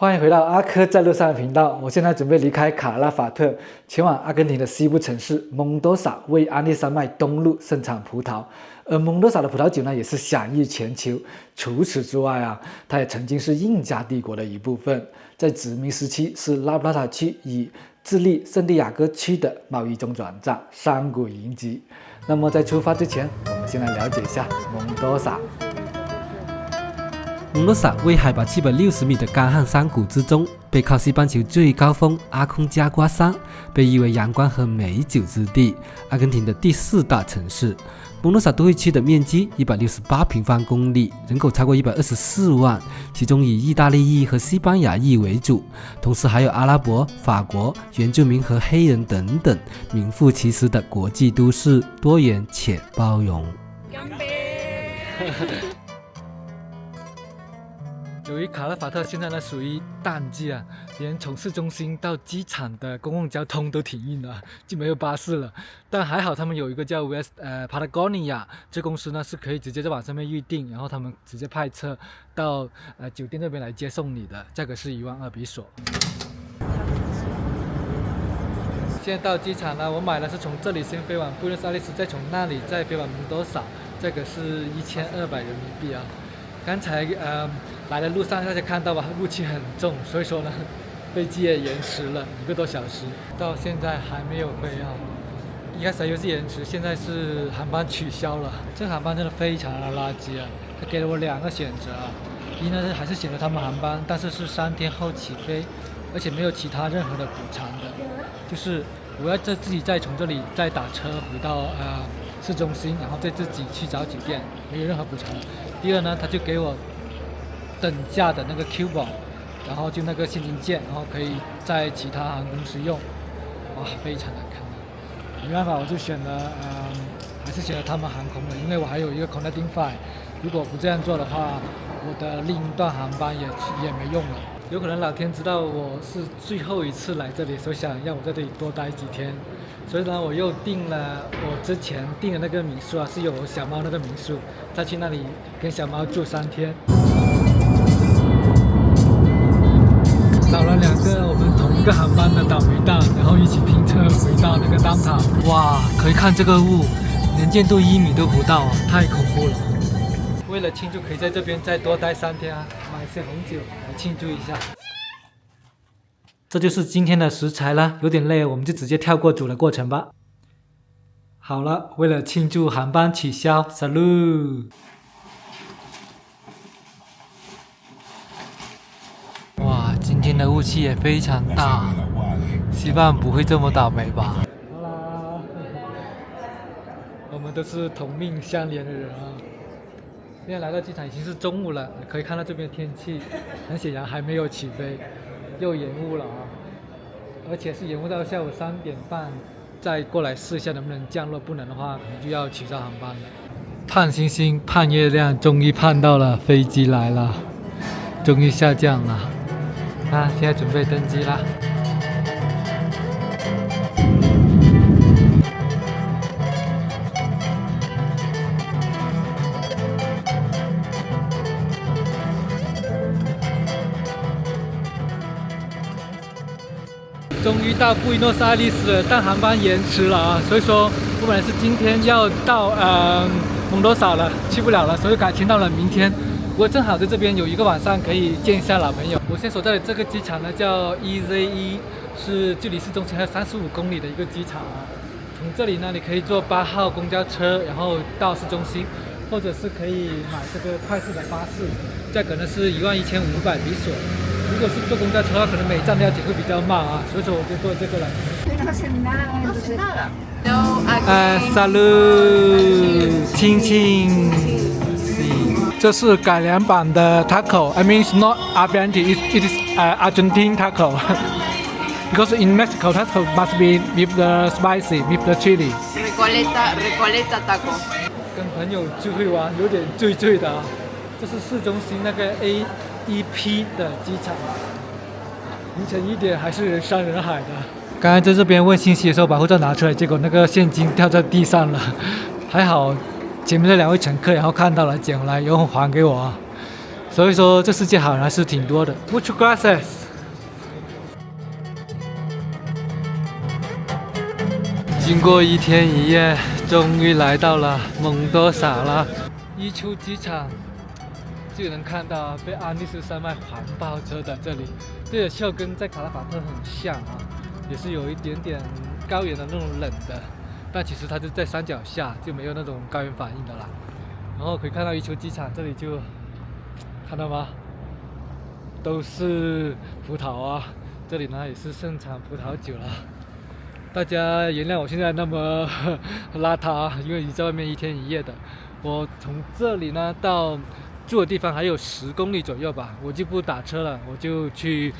欢迎回到阿科在路上的频道。我现在准备离开卡拉法特，前往阿根廷的西部城市蒙多萨，为安利山脉东路盛产葡萄。而蒙多萨的葡萄酒呢，也是享誉全球。除此之外啊，它也曾经是印加帝国的一部分，在殖民时期是拉普拉塔区与智利圣地亚哥区的贸易中转站，山谷云集。那么在出发之前，我们先来了解一下蒙多萨。蒙多萨位海拔760米的干旱山谷之中，背靠西半球最高峰阿空加瓜山，被誉为阳光和美酒之地，阿根廷的第4大城市。蒙多萨都会区的面积168平方公里，人口超过124万，其中以意大利裔和西班牙裔为主，同时还有阿拉伯、法国、原住民和黑人等等，名副其实的国际都市，多元且包容。由于卡拉法特现在呢属于淡季啊，连从市中心到机场的公共交通都停运了，就没有巴士了。但还好他们有一个叫 Patagonia 这公司呢，是可以直接在网上面预订，然后他们直接派车到酒店那边来接送你的，价格是12000比索。现在到机场了，我买的是从这里先飞往布宜诺斯艾利斯，再从那里再飞往蒙多萨，价格是1200人民币啊。刚才来的路上大家看到吧，雾气很重，所以说呢，飞机也延迟了1个多小时，到现在还没有飞啊。一开始以为是延迟，现在是航班取消了。这个航班真的非常的垃圾啊！他给了我2个选择啊，一呢还是选择他们航班，但是是3天后起飞，而且没有其他任何的补偿的，就是我要自己再从这里再打车回到市中心，然后再自己去找酒店，没有任何补偿。第二呢，他就给我等价的那个 Q 宝，然后就那个现金券，然后可以在其他航空公司用，哇，非常难看。没办法，我就选了还是选了他们航空的，因为我还有一个 Connecting Flight， 如果不这样做的话，我的另一段航班也没用了。有可能老天知道我是最后一次来这里，所以想让我在这里多待几天，所以呢，我又订了我之前订的那个民宿啊，是有小猫那个民宿，再去那里跟小猫住3天。找了2个我们同一个航班的倒霉蛋，然后一起拼车回到那个downtown。哇，可以看这个雾，能见度1米都不到，太恐怖了。为了庆祝，可以在这边再多待3天啊，买些红酒来庆祝一下。这就是今天的食材了，有点累，我们就直接跳过煮的过程吧。好了，为了庆祝航班取消 ，Salud！ 哇，今天的雾气也非常大，希望不会这么倒霉吧。好啦，我们都是同命相连的人啊。现在来到机场已经是中午了，可以看到这边的天气，很显然还没有起飞，又延误了啊！而且是延误到下午3点半，再过来试一下能不能降落，不能的话可能就要取消航班了。盼星星盼月亮，终于盼到了，飞机来了，终于下降了。那现在准备登机啦。终于到布宜诺斯艾利斯了，但航班延迟了啊，所以说我本来是今天要到蒙多萨了，去不了了，所以改签到了明天。不过正好在这边有1个晚上可以见一下老朋友。我现在所在的这个机场呢叫 EZE， 是距离市中心还有35公里的一个机场啊。从这里呢，你可以坐8号公交车，然后到市中心，或者是可以买这个快速的巴士，价格呢是11500比索。如果是坐公交车的话，可能每站都要停会比较慢啊，所以说我就坐这个了。Salud， 亲亲。这是改良版的 taco。I mean, it's not Argentine, it is Argentine taco. Because in Mexico, taco must be with the spicy, with the chili. Recoleta taco. 跟朋友聚会玩，有点醉醉的啊。这是市中心那个 AEP 的机场，凌晨1点还是人山人海的。刚才在这边问信息的时候，把护照拿出来，结果那个现金掉在地上了，还好前面的2位乘客然后看到了捡回来，然后还给我啊。所以说这世界好人还是挺多的。Muchas gracias。经过1天1夜，终于来到了蒙多萨了。一出机场就能看到被安第斯山脉环抱着的这里，这个气候跟在卡拉法特很像啊，也是有一点点高原的那种冷的，但其实它就在山脚下，就没有那种高原反应的啦。然后可以看到一出机场，这里就看到吗？都是葡萄啊，这里呢也是盛产葡萄酒了。大家原谅我现在那么邋遢，因为你在外面1天1夜的。我从这里呢到住的地方还有10公里左右吧，我就不打车了，我就去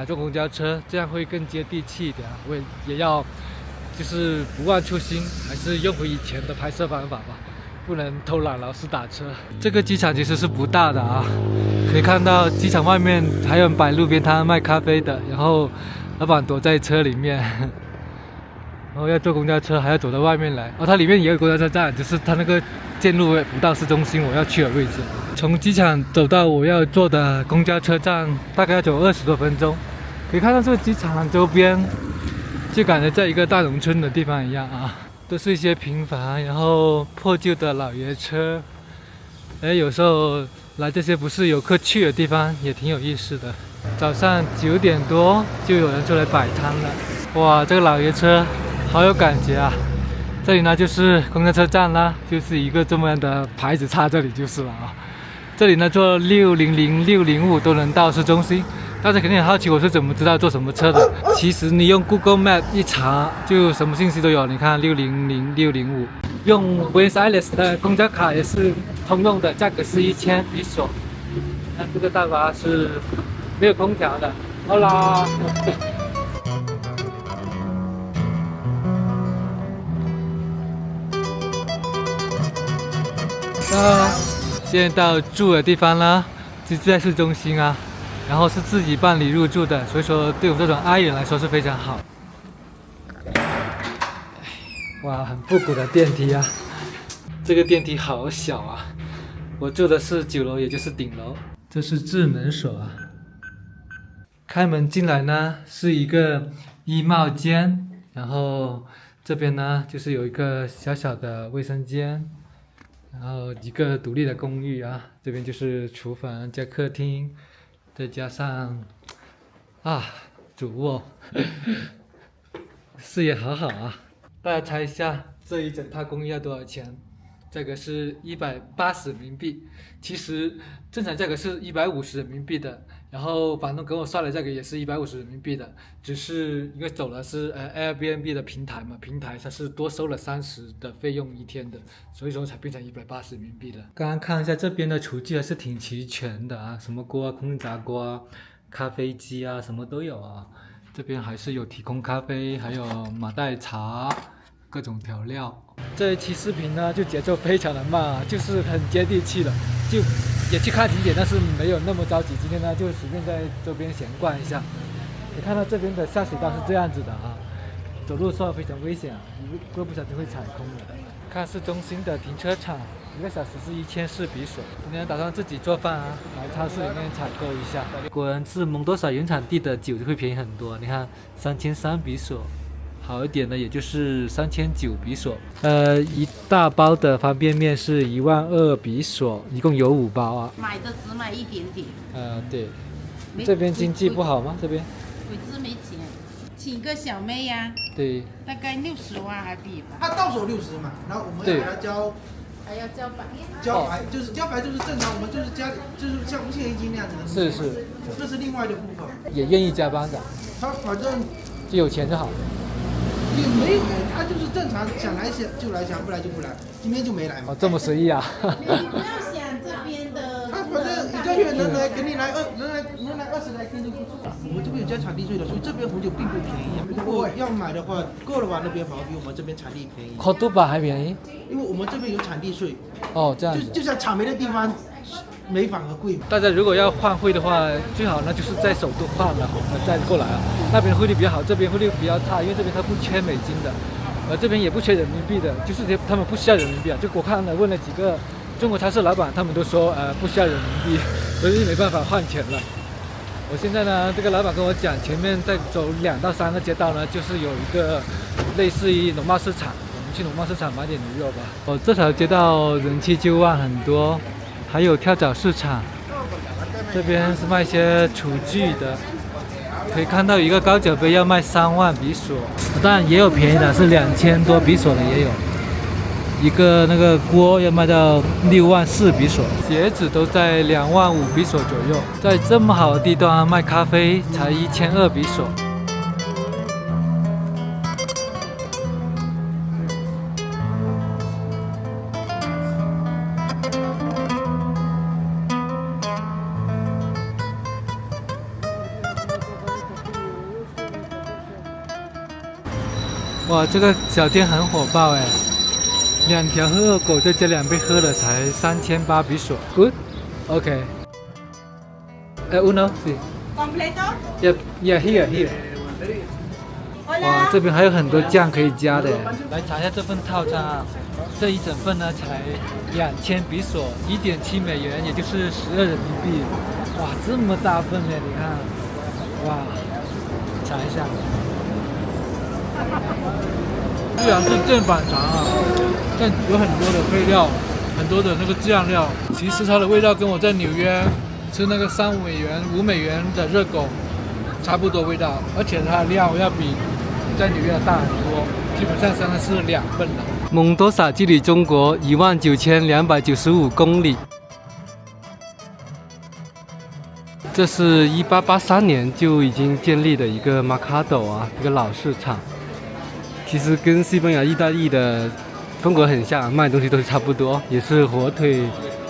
坐公交车，这样会更接地气一点。我也要就是不忘初心，还是用回以前的拍摄方法吧，不能偷懒老是打车。这个机场其实是不大的啊，可以看到机场外面还有人摆路边摊卖咖啡的，然后老板躲在车里面。然后要坐公交车，还要走到外面来。它里面也有公交车站，只是它那个线路不到市中心我要去的位置。从机场走到我要坐的公交车站，大概要走20多分钟。可以看到这个机场周边，就感觉在一个大农村的地方一样啊，都是一些平房，然后破旧的老爷车。有时候来这些不是游客去的地方，也挺有意思的。早上9点多就有人出来摆摊了，哇，这个老爷车好有感觉啊！这里呢就是公交车站啦，就是一个这么样的牌子插这里就是了啊。这里呢坐600、605都能到市中心。大家肯定很好奇我是怎么知道坐什么车的。其实你用 Google Map 一查，就什么信息都有。你看600、605，用 Buenos Aires 的公交卡也是通用的，价格是1000比索。那这个大巴是没有空调的。好啦。现在到住的地方了，就住在市中心啊，然后是自己办理入住的，所以说对我们这种 I 人来说是非常好。哇，很复古的电梯啊，这个电梯好小啊，我住的是9楼，也就是顶楼。这是智能锁啊，开门进来呢是一个衣帽间，然后这边呢就是有一个小小的卫生间。然后一个独立的公寓啊，这边就是厨房加客厅，再加上主卧，视野好好啊！大家猜一下这一整套公寓要多少钱？价格是180人民币，其实正常价格是150人民币的，然后房东给我算的价格也是150人民币的，只是因为走的是Airbnb 的平台嘛，平台它是多收了30的费用1天的，所以说才变成180人民币的。刚刚看一下这边的厨具还是挺齐全的啊，什么锅啊、空气炸锅啊、咖啡机啊，什么都有啊。这边还是有提供咖啡，还有马黛茶。各种调料，这一期视频呢就节奏非常的慢啊，就是很接地气的，就也去看景点，但是没有那么着急。今天呢就随便在周边闲逛一下。你看到这边的下水道是这样子的啊，走路的时候非常危险啊，一个不小心会踩空的。看市中心的停车场，1个小时是1400比索。今天打算自己做饭啊，来超市里面采购一下。果然是蒙多萨原产地的酒就会便宜很多，你看3300比索。好一点的也就是3900比索，一大包的方便面是12000比索，一共有5包啊。买的只买一点点。对。这边经济不好吗？这边？鬼子没钱，请个小妹呀。对。大概60万韩币吧。他到手60嘛，然后我们还要交白，就是交白就是正常，我们就是就是像无限一金那样子的。是。这是另外的部分。也愿意加班的。他反正就有钱就好。也没有，他就是正常想来就来，想不来就不来，今天就没来嘛。这么随意啊？你不要想这边的。他反正1个月能来给你来20来天就不错。我们这边有交场地税的，所以这边红酒并不便宜啊。如果要买的话，过了完那边反而比我们这边产地便宜。科杜巴还便宜？因为我们这边有产地税。这样子。就像草莓的地方。没反而贵嘛。大家如果要换汇的话，最好呢就是在首都换了，再过来啊。那边汇率比较好，这边汇率比较差，因为这边它不缺美金的，这边也不缺人民币的，就是他们不需要人民币啊。就我看了问了几个中国超市老板，他们都说不需要人民币。所以没办法换钱了。我现在呢，这个老板跟我讲，前面再走2到3个街道呢，就是有一个类似于农贸市场，我们去农贸市场买点牛肉吧。这条街道人气就旺很多，还有跳蚤市场，这边是卖一些厨具的。可以看到一个高脚杯要卖3万比索，当然也有便宜的，是2000多比索的也有。一个那个锅要卖到6万4比索，鞋子都在2万5比索左右。在这么好的地段卖咖啡才1200比索。哇，这个小店很火爆哎！2条热狗再加2杯喝的才3800比索 ，good， OK。uno， sí。completo。Yeah, here。哇，这边还有很多酱可以加的。来查一下这份套餐啊，这一整份呢才2000比索，1.7美元，也就是12人民币。哇，这么大份呢，你看，哇，查一下。虽然是正版肠啊，但有很多的配料，很多的那个酱料。其实它的味道跟我在纽约吃那个3美元、5美元的热狗差不多味道，而且它的量要比在纽约大很多，基本上相当是2份了。蒙多萨距离中国19295公里。这是1883年就已经建立的一个马卡斗啊，一个老市场。其实跟西班牙、意大利的风格很像，卖的东西都是差不多，也是火腿，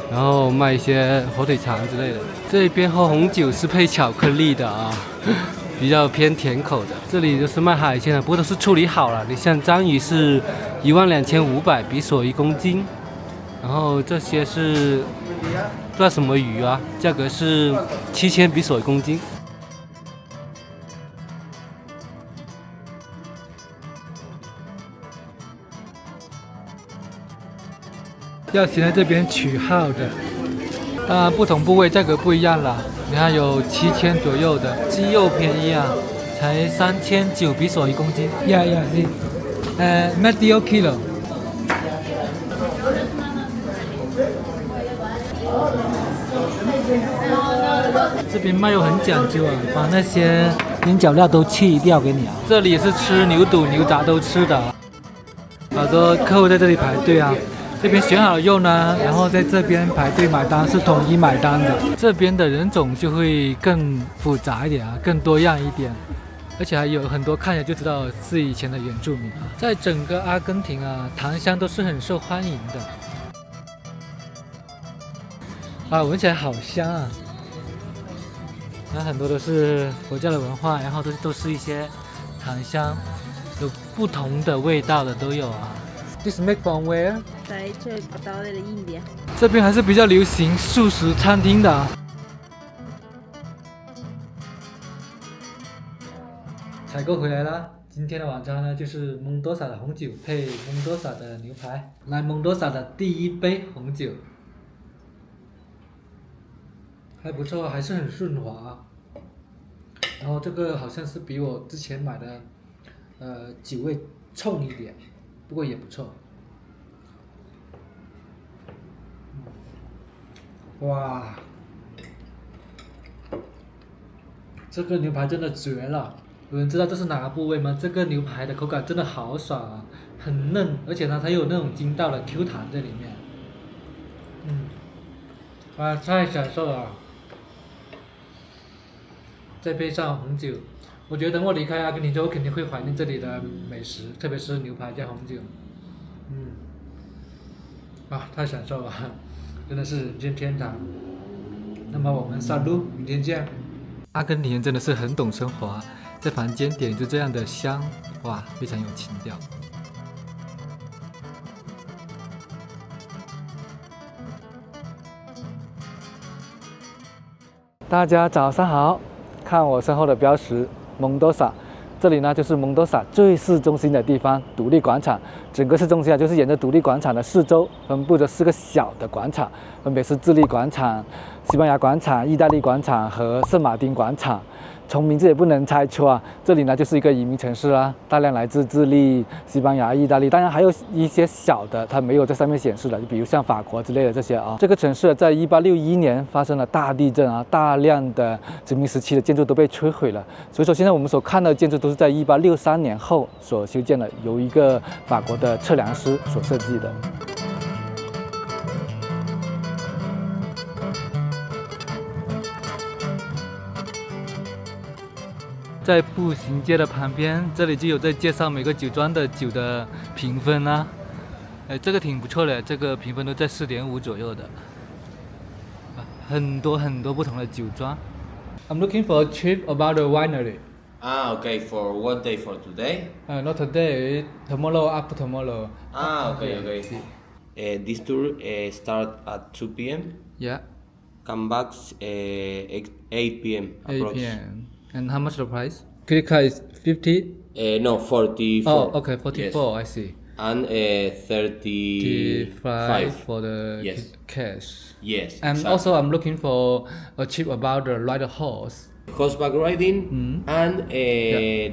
然后卖一些火腿肠之类的。这边喝红酒是配巧克力的啊，比较偏甜口的。这里就是卖海鲜的，不过都是处理好了。你像章鱼是12500比索1公斤，然后这些是不知道什么鱼啊，价格是7000比索1公斤。要先在这边取号的，当然不同部位价格不一样啦。你看有7000左右的，鸡肉便宜啊，才3900比索1公斤。Yeah, medio kilo。这边卖肉很讲究啊，把那些边角料都去掉给你啊。这里也是吃牛肚、牛杂都吃的，好多客户在这里排队啊。这边选好了肉呢，然后在这边排队买单，是统一买单的。这边的人种就会更复杂一点啊，更多样一点，而且还有很多看起来就知道是以前的原住民。在整个阿根廷啊，糖香都是很受欢迎的。啊，闻起来好香啊！那很多都是佛教的文化，然后都是一些糖香，有不同的味道的都有啊。This made from where? Está hecho el cortado de la India. 这边还是比较流行素食餐厅的啊。采购回来了，今天的晚餐呢就是蒙多萨的红酒配蒙多萨的牛排。来，蒙多萨的第1杯红酒，还不错，还是很顺滑。然后这个好像是比我之前买的酒味冲一点。不过也不错。哇，这个牛排真的绝了！有人知道这是哪个部位吗？这个牛排的口感真的好爽啊，很嫩，而且呢，它有那种筋道的 Q 弹在里面。哇，太享受了！再配上红酒。我觉得等我离开阿根廷之后，肯定会怀念这里的美食，特别是牛排加红酒。太享受了，真的是人间天堂。那么我们上路，明天见。阿根廷人真的是很懂生活啊，在房间点就这样的香，哇，非常有情调。大家早上好，看我身后的标识。蒙多萨，这里呢就是蒙多萨最市中心的地方，独立广场。整个市中心啊，就是沿着独立广场的四周分布着4个小的广场，分别是智利广场、西班牙广场、意大利广场和圣马丁广场。从名字也不能猜出啊，这里呢就是一个移民城市啦，大量来自智利、西班牙、意大利，当然还有一些小的，它没有在上面显示的，就比如像法国之类的这些啊。这个城市在1861年发生了大地震啊，大量的殖民时期的建筑都被摧毁了，所以说现在我们所看到的建筑都是在1863年后所修建的，由一个法国的测量师所设计的。在步行街的旁边，这里就有在介绍每个酒庄的酒的评分啊。这个挺不错的，这个评分都在4.5左右的。很多不同的酒庄。I'm looking for a trip about the winery. Okay, for what day? For today? Not today, tomorrow, after tomorrow. Okay. This tour start at 2 p.m. Yeah, Come back 8 p.m. 8 approx. p.m. And how much the price? Credit card is 50? No, 44. Oh, okay, 44, Yes. I see. And 35. for the Yes. cash. Yes. And exactly. also I'm looking for a trip about the ride a horse. Horseback riding and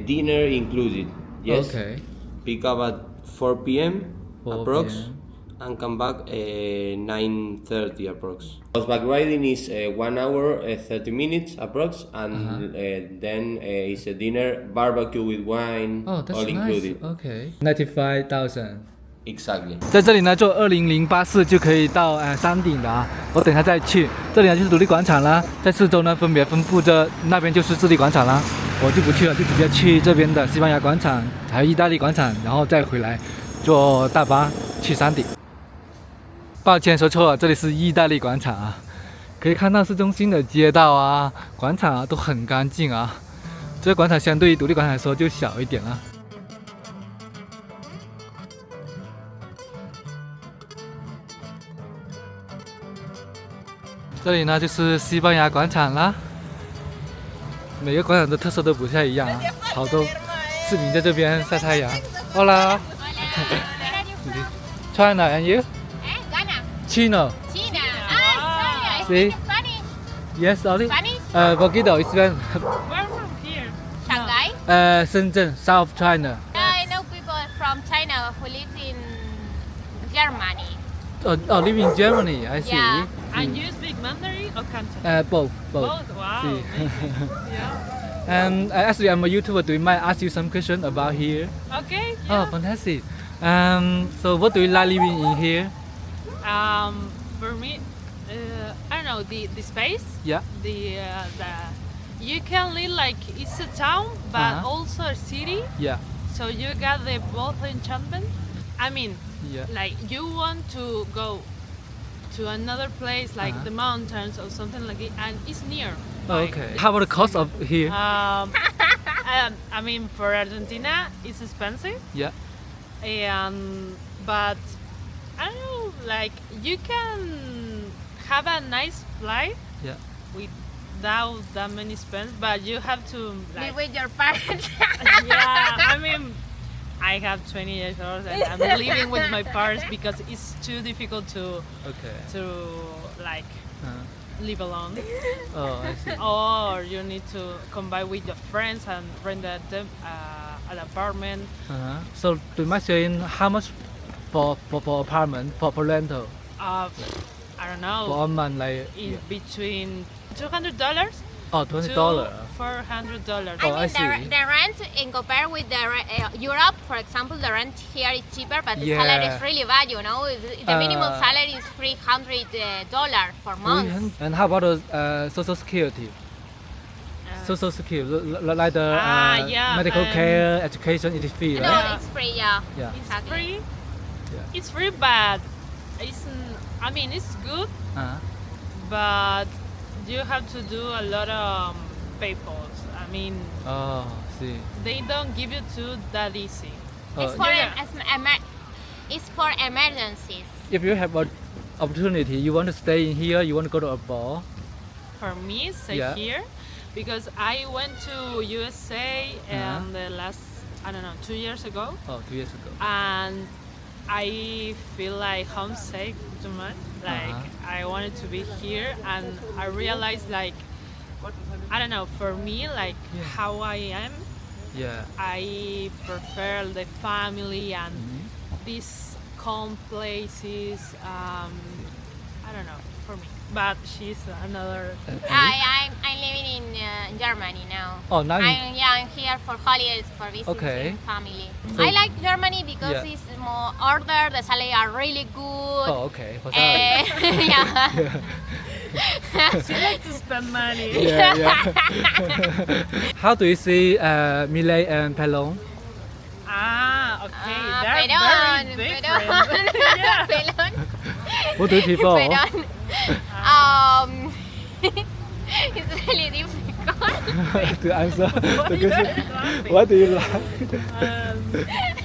dinner included. Yes. Okay. Pick up at 4 p.m. 4 approx. p.m. And come back 9:30 approx. Horseback riding is 1 hour 30 minutes approx, and then is a dinner, barbecue with wine, Oh, that's all nice. included. Okay. 95,000. Exactly. 在这里呢，坐200巴士就可以到山顶的啊。我等一下再去。这里呢就是独立广场啦，在四周呢分别分布着，那边就是智利广场啦。我就不去了，就直接去这边的西班牙广场，还有意大利广场，然后再回来坐大巴去山顶。抱歉说错了，这里是意大利广场啊。可以看到市中心的街道啊、广场啊都很干净啊。这个广场相对于独立广场来说就小一点了。这里呢就是西班牙广场啦，每个广场的特色都不太一样啊，好多市民在这边晒太阳。Hola. China and you? Ghana. Chino. China. Ah, sorry, I Sí. speak Spanish. Yes, only. Spanish? Poquito, it's been. Where from here? Shanghai. Shenzhen, South China. I know people from China who live in Germany. Oh, live in Germany. I see. Yeah. And you speak Mandarin or Cantonese? Both. Both. Wow. See. amazing. Yeah. And actually, I'm a YouTuber. Do you mind ask you some question about here? Okay. Oh, fantastic. So what do you like living in here? For me, I don't know the space. Yeah. The you can live like it's a town, but also a city. Yeah. So you got the both enchantment. I mean, Yeah. like you want to go to another place like the mountains or something like it, and it's near. Oh, Like, okay. How about the cost of here? I mean, for Argentina, it's expensive, Yeah. but I don't know. Like you can have a nice life Yeah. without that many expense, but you have to like. Live with your parents. Yeah, I mean, I have 20 years old and I'm living with my parents because it's too difficult to Okay. like Uh, live alone. oh, I see. Or you need to combine with your friends and rent an apartment. So do you mind saying how much for apartment for rental I don't know. for a month like In between $200 $20? to $400. Oh, I I see. mean, the rent in compare with the Europe, for example, the rent here is cheaper, but the Yeah. salary is really bad. You know, the minimum Uh, salary is $300 for months. And how about the social security? Social security, like the yeah, medical care, education, it is free, No, right? it's free. Yeah. Yeah. It's Exactly. free. Yeah. It's free, but I mean, it's good, but you have to do a lot of papers. I mean, Oh, see. they don't give you to that easy. It's for yeah. it's for emergencies. If you have an opportunity, you want to stay in here, you want to go to abroad. For me, stay Yeah. here, because I went to USA and the last, I don't know, 2 years ago, Oh, 2 years ago. and I feel like homesick too much. Like I wanted to be here, and I realized like, I don't know, for me, like how I am, Yeah. I prefer the family and these calm places. I don't know, for me. But she's another. I'm living in Germany now. Oh, now you. I'm here for holidays, for visiting Okay. family. So- I like Germany because Yeah. it's more order, the salary are really good. Oh, okay. For salary. Yeah. She likes to spend money. Yeah. How do you see Millet and Pelon? Ah, okay. Ah, They're Pelon, very different. Pelon. Yeah. Pelon. What do you prefer? Pelon. It's really difficult. To answer the You're question. laughing. What do you like?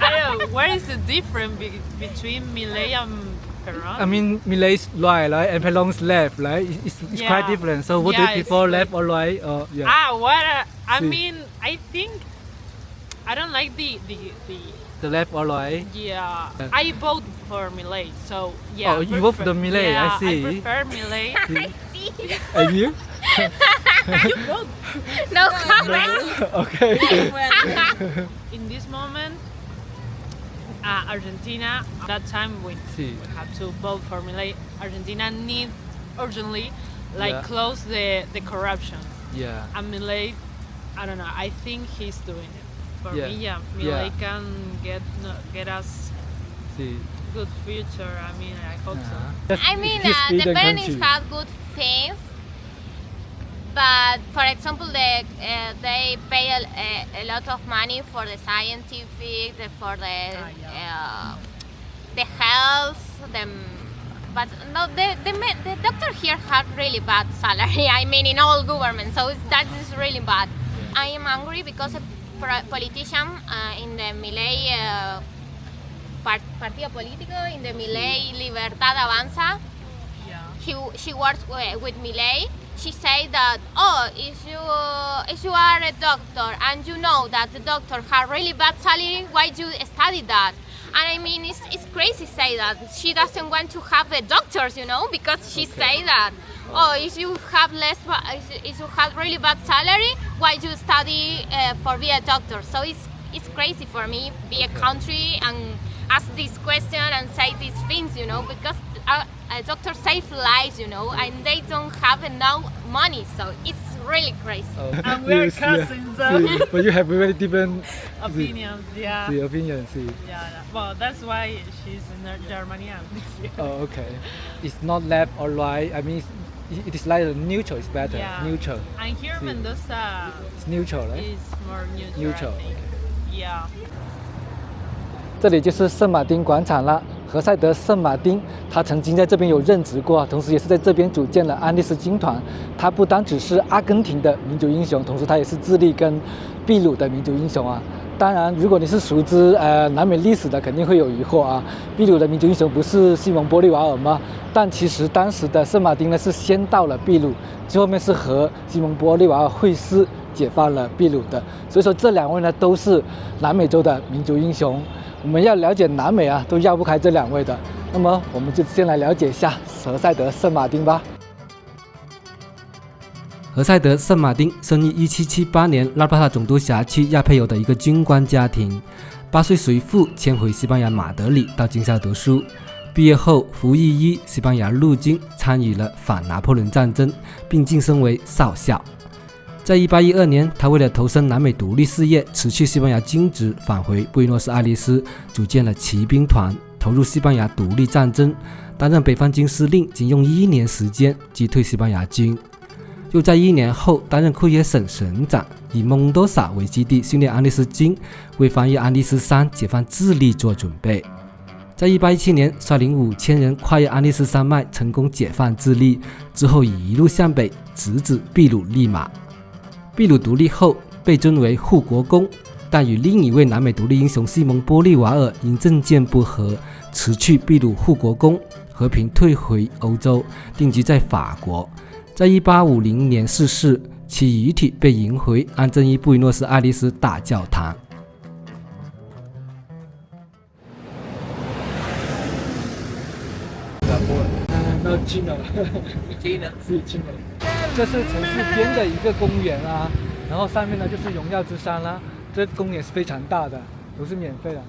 I don't know. What is the difference between Millet and Peron? I mean, Millet's right, and Pelon's left, right? It's quite Yeah. different. So, what do Yeah, you it's prefer, like- left or right? Or yeah, What? I See. mean, I think I don't like the the left or right? yeah. I vote for Millet, so yeah. Oh, you vote for the Millet, I Yeah, see. I prefer Millet. And you? No comment. Okay. In this moment, Argentina. That time we See. have to vote for Millet. Argentina need urgently, like Yeah. close the corruption. Yeah. And Millet, I don't know. I think he's doing it. For Yeah. me, yeah, Millet can get us See. good future. I mean, I hope so. I mean, His the freedom parents country. have good things, but for example, they pay a lot of money for the scientific, for the health, but no, the doctor here have really bad salary. I mean, in all government, so that is really bad. I am angry because a politician in the Milei Partido Político, in the Milei Libertad Avanza, she works with Milei. She said that, if you are a doctor and you know that the doctor has really bad salary, why you study that? And I mean, it's crazy to say that. She doesn't want to have the doctors, because she say that. If you have if you have really bad salary, why you study for be a doctor? So it's crazy for me, be a country and ask this question and say these things, because a doctor save lives, and they don't have enough money, so it's really crazy. And we are cousins, so See, but you have very different opinions. Yeah. the opinion. See. Yeah. Well, that's why she's in Germany and this year. Oh, okay. It's not left or right. I mean, it is like neutral. It's better. Yeah. Neutral. And here See. Mendoza It's neutral, right? is more neutral. Neutral, I think. Yeah. 这里就是圣马丁广场了。何塞德·圣马丁，他曾经在这边有任职过，同时也是在这边组建了安第斯军团。他不单只是阿根廷的民族英雄，同时他也是智利跟秘鲁的民族英雄啊。当然，如果你是熟知南美历史的，肯定会有疑惑啊。秘鲁的民族英雄不是西蒙·玻利瓦尔吗？但其实当时的圣马丁呢是先到了秘鲁，最后面是和西蒙·玻利瓦尔会师解放了秘鲁的。所以说这两位呢都是南美洲的民族英雄。我们要了解南美啊，都绕不开这两位的。那么我们就先来了解一下何塞德·圣马丁吧。何塞德·圣马丁生于1778年拉巴塔总督辖区亚佩尤的一个军官家庭。8岁随父迁回西班牙马德里到军校读书，毕业后服役于西班牙陆军，参与了反拿破仑战争，并晋升为少校。在1812年，他为了投身南美独立事业，辞去西班牙军职，返回布宜诺斯艾利斯，组建了骑兵团，投入西班牙独立战争，担任北方军司令，仅用1年时间击退西班牙军。又在1年后担任库耶省省长，以蒙多萨为基地训练安第斯军，为翻越安第斯山解放智利做准备。在1817年，率领5000人跨越安第斯山脉，成功解放智利，之后一路向北，直指秘鲁利马。秘鲁独立后被尊为护国公，但与另一位南美独立英雄西蒙·玻利瓦尔因政见不合，辞去秘鲁护国公，和平退回欧洲，定居在法国。在1850年逝世，其遗体被迎回安正伊布宜诺斯艾利斯大教堂。No Chino， 是 Chino。这是城市边的一个公园啊，然后上面呢就是荣耀之山啦。这公园是非常大的，都是免费的。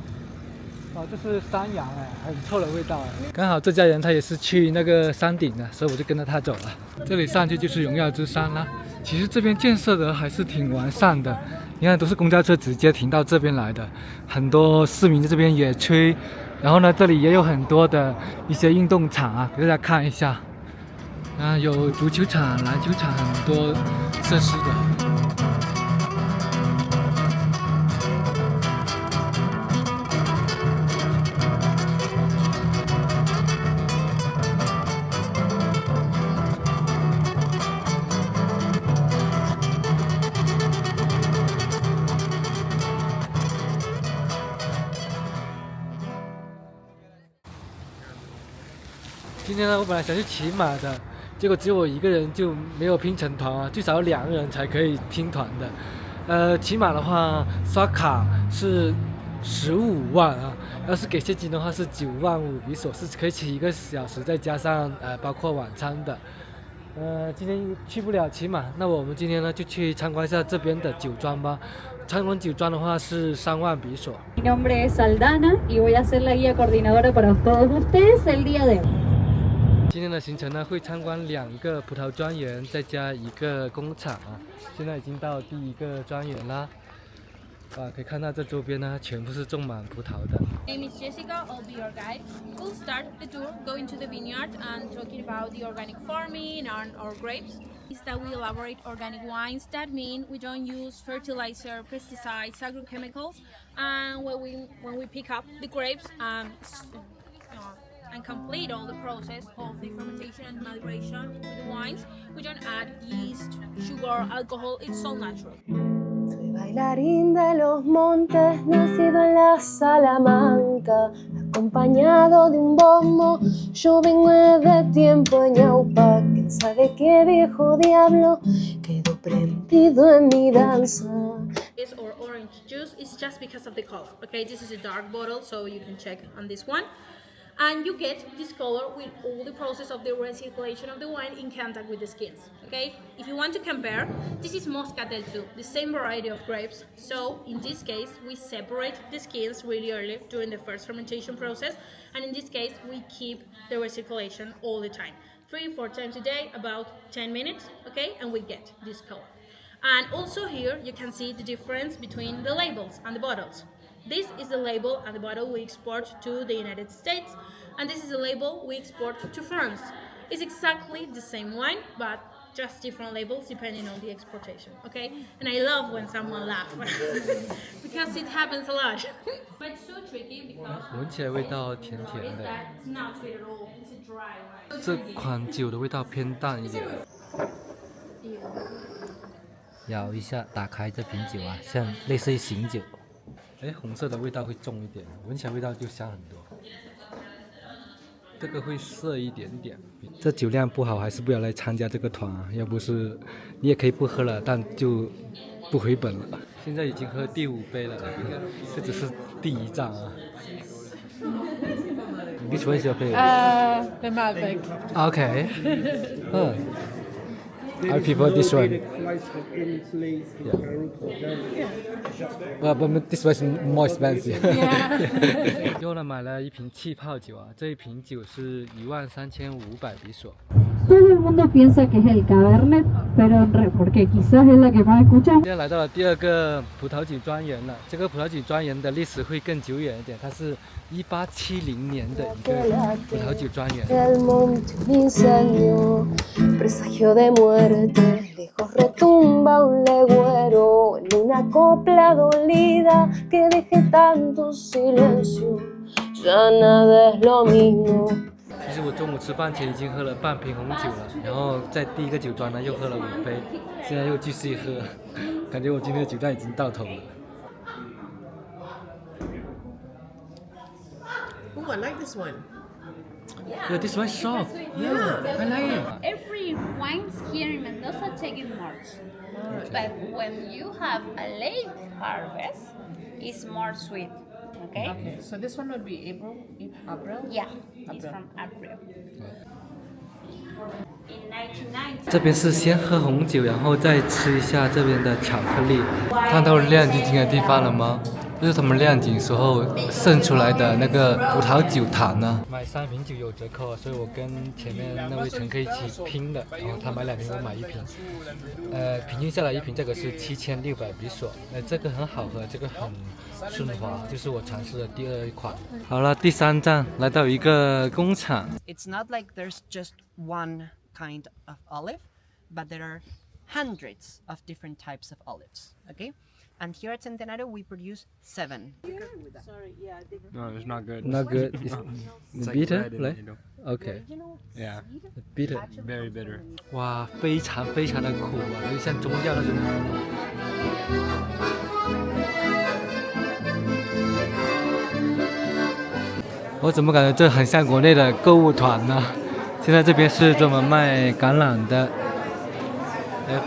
哦，这是山羊哎，很臭的味道哎。刚好这家人他也是去那个山顶的，所以我就跟着他走了。这里上去就是荣耀之山啦。其实这边建设的还是挺完善的，你看都是公交车直接停到这边来的，很多市民在这边野炊。然后呢，这里也有很多的一些运动场啊，给大家看一下。啊，有足球场、篮球场，很多设施的。今天呢，我本来想去骑马的，结果只有我一个人就没有拼成团啊，最少2个人才可以拼团的。骑马的话刷卡是15万啊，要是给现金的话是9万5比索，是可以骑1个小时，再加上包括晚餐的。今天去不了骑马，那我们今天呢就去参观一下这边的酒庄吧。参观酒庄的话是3万比索。Mi nombre es Aldana y voy a ser la guía coordinadora para todos ustedes el día de hoy。今天的行程呢，会参观2个葡萄庄园，再加1个工厂啊。现在已经到第1个庄园啦，可以看到这周边呢，全部是种满葡萄的。My name is Jessica. I'll be your guide. We'll start the tour going to the vineyard and talking about the organic farming and our grapes. Is that we elaborate organic wines. That means we don't use fertilizer, pesticides, agrochemicals. And when we pick up the grapes and complete all the process of the fermentation and maceration with the wines, we don't add yeast, sugar, alcohol. It's all natural. Soy bailarín de los montes, nacido en la Salamanca, acompañado de un bombo. Yo vengo de tiempo en Ñaupa, quién sabe qué viejo diablo quedó prendido en mi danza. This or orange juice is just because of the color. Okay, this is a dark bottle, so you can check on this one. And you get this color with all the process of the recirculation of the wine in contact with the skins. Okay, if you want to compare, this is Moscatel too, the same variety of grapes. So in this case, we separate the skins really early during the first fermentation process, and in this case, we keep the recirculation all the time, 3-4 times a day, about 10 minutes. Okay, and we get this color. And also here you can see the difference between the labels and the bottles. This is the label and the bottle we export to the United States, and this is the label we export to France. It's exactly the same wine, but just different labels depending on the exportation, okay? And I love when someone laughs, because it happens a lot. But it's so tricky because 闻起来味道甜甜的， it's not sweet at all, it's a dry wine. 这款酒的味道偏淡一点。摇一下，打开这瓶酒啊，像类似于醒酒。红色的味道会重一点，闻起来味道就香很多。这个会涩一点点。这酒量不好，还是不要来参加这个团啊！要不是你也可以不喝了，但就不回本了。现在已经喝第5杯了，这只是第1站啊。Which one is your favorite? The Malbec. Okay. I prefer this one. Yeah. But this one is more expensive. 又呢买了一瓶气泡酒啊，这一瓶酒是13500比索。Todo el mundo piensa que es el Cabernet, pero porque quizás es la que más escuchan. 现在来到了第2个葡萄酒庄园了，这个葡萄酒庄园的历史会更久远一点，它是1870年的一个葡萄酒庄园。 El monte un incendio, presagio de muerte, lejos retumba un legüero en una copla dolida que deje tanto silencio, ya nada es lo mismo. 其实我中午吃饭前已经喝了半瓶红酒了，然后在第1个酒庄呢又喝了5杯，现在又继续喝，感觉我今天的酒量已经到头了。 Oh, I like this one. Yeah, this one soft. Yeah, I like it. Every mature wines here in Mendoza take in March. But when you have a late harvest, it's more sweet. Okay? Okay, so this one would be April? Yeah, it's from April. In 1990. 这边是先喝红酒，然后再吃一下这边的巧克力。看到亮晶晶的地方了吗？这是他们酿酒时候剩出来的那个葡萄酒坛呢。买3瓶酒有折扣，所以我跟前面那位乘客一起拼的，然后他买2瓶，我买1瓶。平均下来1瓶这个是7600比索。这个很好喝，这个很顺滑，就是我尝试的第2款。好了，第3站来到一个工厂。It's not like there's just one kind of olive, but there are hundreds of different types of olives. Okay. And here at Centenario, we produce 7. Sorry, yeah. No, it's not good. Not good. It's bitter, right? Okay. Yeah. Bitter. Very bitter. 哇，非常非常的苦啊，就像中药那种。我怎么感觉这很像国内的购物团呢？现在这边是专门卖橄榄的，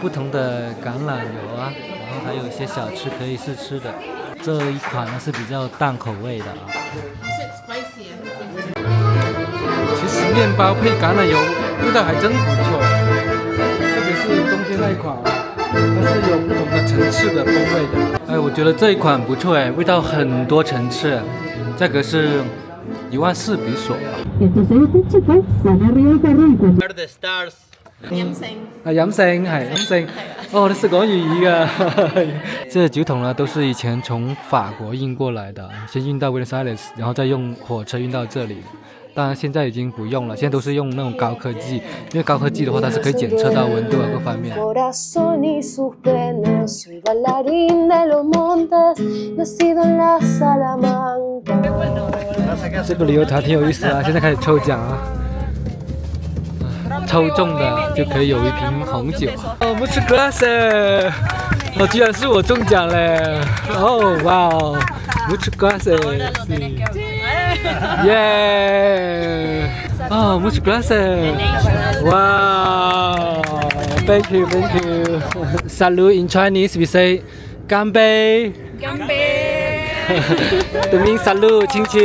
不同的橄榄油啊。然后还有一些小吃可以试吃的，这一款呢是比较淡口味的啊。其实面包配橄榄油味道还真不错，特别是中间那一款啊，它是有不同的层次的风味的。我觉得这一款不错味道很多层次，价格是14000比索。Where the stars？ 飲勝。飲勝係飲勝。哦，你識講粵語㗎。這酒桶呢都是以前從法國運過來的，先運到 Buenos Aires， 然後再用火車運到這裡。當然現在已經不用了，現在都是用那種高科技，因為高科技的話它是可以檢測到溫度啊各方面。這個旅遊團挺有意思啊，現在開始抽獎啊。抽中的就可以有1瓶紅酒。哦 ，Muchas gracias！ 哦，居然是我中獎嘞！哦，哇哦 ，Muchas gracias！ 耶！哦 ，Muchas gracias！ 哇 ，Thank you，Thank you。Salud in Chinese we say 乾杯。乾杯。That means salud，親親。